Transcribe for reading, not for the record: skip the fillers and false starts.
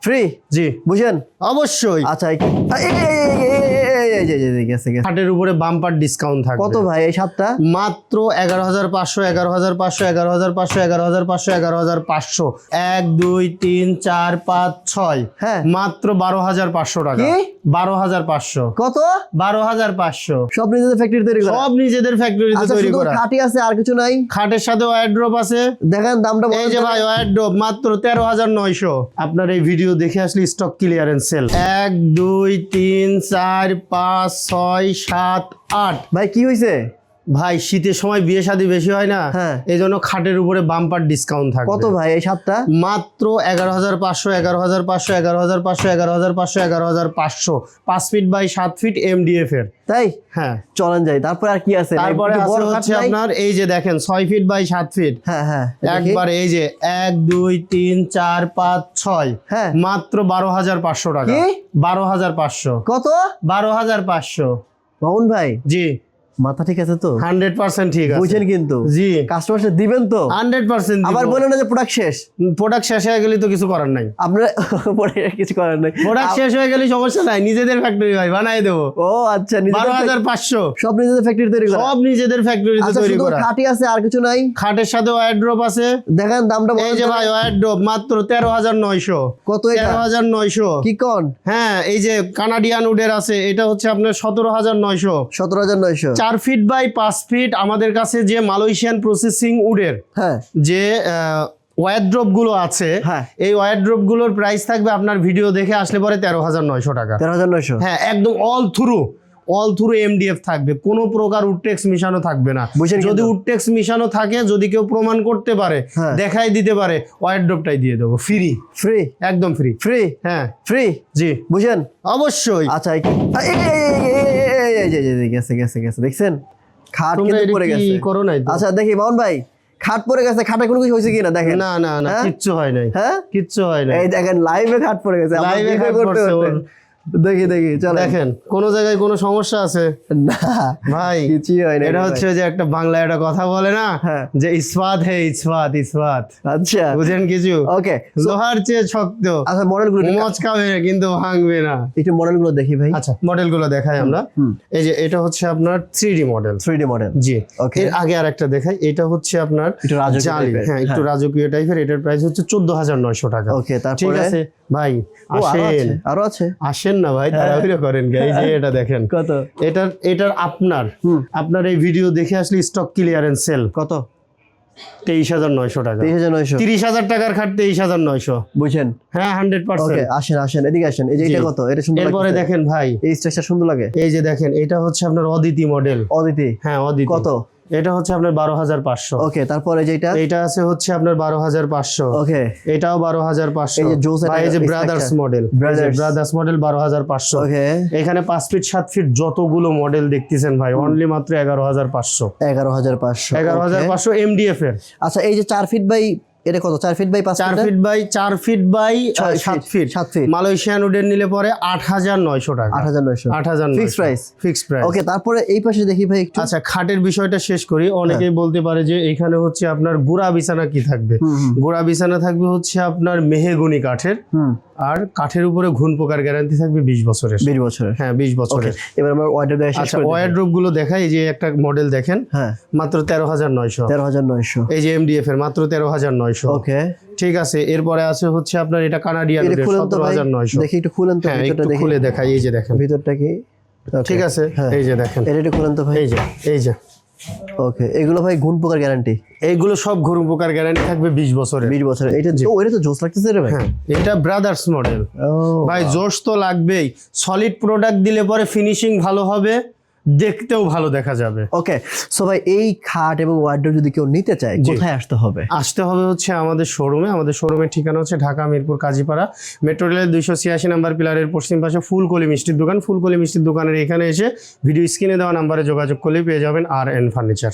Free জি বুঝেন অবশ্যই। আচ্ছা খাটের উপরে বাম্পার ডিসকাউন্ট থাকবে। কত ভাই এই সাতটা? মাত্র 11,500 11,500 11,500 11,500 11,500 1 2 3 4 5 6 হ্যাঁ মাত্র 12,500 টাকা। 12,500 কত? 12,500 সব নিজেদের ফ্যাক্টরি তৈরি করা? সব নিজেদের ফ্যাক্টরিতে আচ্ছা তৈরি শুধু করা। খাটি আছে আর কিছু নাই? খাটের সাথে ওয়ারড্রপ আছে। দেখেন দামটা এই যে ভাই ওয়ারড্রপ মাত্র 13,900। আপনার এই ভিডিও দেখে আসলে স্টক ক্লিয়ারেন্স সেল। 1 2 3 4 5 6 7 8। ভাই কি হয়েছে ভাই শীতের সময় বিয়ে শাদী বেশি হয় না, হ্যাঁ এই জন্য খাটের উপরে বাম্পার ডিসকাউন্ট থাকবে। কত ভাই এই সাতটা? মাত্র 11,500 11,500 11,500 11,500 11,500 5 ফিট বাই 7 ফিট এমডিএফ এর। তাই হ্যাঁ চলেন যাই। তারপরে আর কি আছে? তারপরে আছে হচ্ছে আপনার এই যে দেখেন 6 ফিট বাই 7 ফিট। হ্যাঁ হ্যাঁ একবারে এই যে 1 2 3 4 5 6 হ্যাঁ মাত্র 12,500 টাকা। কি? 12,500 কত? 12,500 মামুন ভাই জি মাথা ঠিক আছে তো? 100% ঠিক আছে। বুঝছেন কিন্তু জি কাস্টমার দিবেন তো? 100% আবার বলেন না যে প্রোডাক্ট শেষ। প্রোডাক্ট শেষ হয়ে গেলে তো কিছু করার নাই। আপনারা পরে কিছু করার নাই। প্রোডাক্ট শেষ হয়ে গেলে সমস্যা নাই, নিজেদের ফ্যাক্টরি ভাই বানাই দেবো। ও আচ্ছা 12,500 সব নিজেদের ফ্যাক্টরি তৈরি করা? সব নিজেদের ফ্যাক্টরিতে আচ্ছা তৈরি শুধু করা। খাটি আছে আর কিছু নাই? খাটের সাথে ওয়ারড্রপ আছে। দেখেন দামটা এই যে ভাই ওয়ারড্রপ মাত্র 13,900। কত এটা? 13,900 কি কোন? হ্যাঁ এই যে কানাডিয়ান উডের আছে, এটা হচ্ছে আপনার 17,900। 17,900। 4 ফিট বাই 5 ফিট আমাদের কাছে যে মালয়েশিয়ান প্রসেসিং উডের হ্যাঁ যে ওয়ারড্রপ গুলো আছে, হ্যাঁ এই ওয়ারড্রপ গুলোর প্রাইস থাকবে আপনার ভিডিও দেখে আসলে পরে 13,900 টাকা। 13,900? হ্যাঁ একদম অল থ্রু এমডিএফ থাকবে, কোনো প্রকার উডটেক্স মিশানো থাকবে না। যদি উডটেক্স মিশানো থাকে, যদি কেউ প্রমাণ করতে পারে, দেখাই দিতে পারে, ওয়ারড্রপটাই দিয়ে দেবো ফ্রি। ফ্রি একদম ফ্রি। ফ্রি হ্যাঁ ফ্রি জি বুঝেন অবশ্যই। আচ্ছা গেছে গেছে গেছে দেখছেন খাট কিন্তু পড়ে গেছে। করো নাই? আচ্ছা দেখি মামুন ভাই খাট পড়ে গেছে, খাটে কোনো কিছু হয়েছে কিনা দেখেন। না না না কিচ্ছু হয় নাই। হ্যাঁ কিচ্ছু হয় নাই। এই দেখেন লাইভে খাট পড়ে গেছে। লাইভে খাট পড়ছে ওর। দেখি চল দেখেন কোন জায়গায় কোনো সমস্যা আছে? না ভাই কিছুই হয় না। এটা হচ্ছে যে একটা বাংলা একটা কথা বলে না যে ইস্পাত হে ইস্পাত ইস্পাত। আচ্ছা বুঝেন কিছু? ওকে লোহার চেয়ে শক্ত। আচ্ছা মডেলগুলো মচকাবে কিন্তু ভাঙবে না। একটু মডেলগুলো দেখি ভাই। আচ্ছা মডেলগুলো দেখাই আমরা। এই যে এটা হচ্ছে আপনার 3D মডেল। 3D মডেল জি ওকে। এর আগে আরেকটা দেখাই, এটা হচ্ছে আপনার একটু রাজকীয় টাইপের। হ্যাঁ একটু রাজকীয় টাইপের। এটার প্রাইস হচ্ছে 14,900 টাকা। ওকে ঠিক তারপরে আছে ভাই আসেন। আরো আছে? আসেন না ভাই, তাড়াহুড়ো করেন। এই যে এটা দেখেন কত? এটার আপনার এই ভিডিও দেখে আসলে স্টক ক্লিয়ারেন্স সেল। কত? 23,900 টাকা। 23,900? 30,000 টাকার খাট 23,900। বুঝছেন? হ্যাঁ 100%। ওকে আসেন এদিকে আসেন। এই যে এটা কত? এটা সুন্দর এরপরে লাগছে। দেখেন ভাই এই স্ট্রাকচার সুন্দর লাগে। এই যে দেখেন এটা হচ্ছে আপনার অদিতি মডেল। অদিতি? হ্যাঁ অদিতি। কত? এটা হচ্ছে আপনার 12,500। ওকে তারপরে যেটা এটা আছে হচ্ছে আপনার 12,500। ওকে এটাও 12,500। এই যে জোস ভাই এই যে ব্রাদার্স মডেল, ব্রাদার্স মডেল 12,500। ওকে এখানে 5 ফিট 7 ফিট যতগুলো মডেল দেখতেছেন ভাই অনলি মাত্র 11,500। 11,500 11,500 এমডিএফ এর। আচ্ছা এই যে 4 ফিট বাই এটা কত? 4 feet by 5 4 feet by 4 feet by 7 feet. 7 feet Malaysian উডের নিলে পরে 8,900 টাকা। 8,900 fix price. Fix price. Okay তারপরে এই পাশে দেখি ভাই একটু। আচ্ছা খাটের বিষয়টা শেষ করি। অনেকেই বলতে পারে যে এখানে হচ্ছে আপনার গুড়া বিছানা কি থাকবে? গুড়া বিছানা থাকবে হচ্ছে আপনার মেহগনি কাঠের। আর কাঠের উপরে ঘুণ পোকার গ্যারান্টি থাকবে 20 বছরের। 20 বছরের? হ্যাঁ 20 বছরের। এবার আমরা ওয়ার্ড্রোব শেষ আচ্ছা করে ওয়ারড্রোব গুলো দেখাই। এই যে একটা মডেল দেখেন হ্যাঁ মাত্র 13,900। 13,900 এই যে এমডিএফ এর মাত্র 13,900। ওকে ঠিক আছে। এরপরে আছে হচ্ছে আপনার এটা কানাডিয়ান এটা খুলেন তো ভাই 17,900। দেখি একটু খুলেন তো হ্যাঁ ভিতরটা একটু দেখি। খুলে দেখাই। এই যে দেখেন ভিতরটা কি? ঠিক আছে। এই যে দেখেন এটা একটু খুলেন তো ভাই। এই যে ওকে এগুলো ভাই ঘুণ পোকার গ্যারান্টি? এইগুলো সব ঘুণ পোকার গ্যারান্টি থাকবে 20 বছরের। 20 বছরের। এটা তো জোস লাগতেছে রে ভাই। হ্যাঁ এটা ব্রাদার্স মডেল। ভাই জোশ তো লাগবেই। সলিড প্রোডাক্ট দিলে পরে ফিনিশিং ভালো হবে, দেখতেও ভালো দেখা যাবে। ওকে সো ভাই এই খাট এবং ওয়ার্ড্রোব যদি কেউ নিতে চায় কোথায় আসতে হবে? আসতে হবে হচ্ছে আমাদের শোরুমে। আমাদের শোরুমের ঠিকানা হচ্ছে ঢাকা মিরপুর কাজীপাড়া মেট্রো রেলের 286 নম্বর পিলারের পশ্চিম পাশে ফুলকলি মিষ্টির দোকান। ফুলকলি মিষ্টির দোকানের এখানে এসে ভিডিও স্ক্রিনে দেওয়া নাম্বারে যোগাযোগ করলেই পেয়ে যাবেন আর এন ফার্নিচার।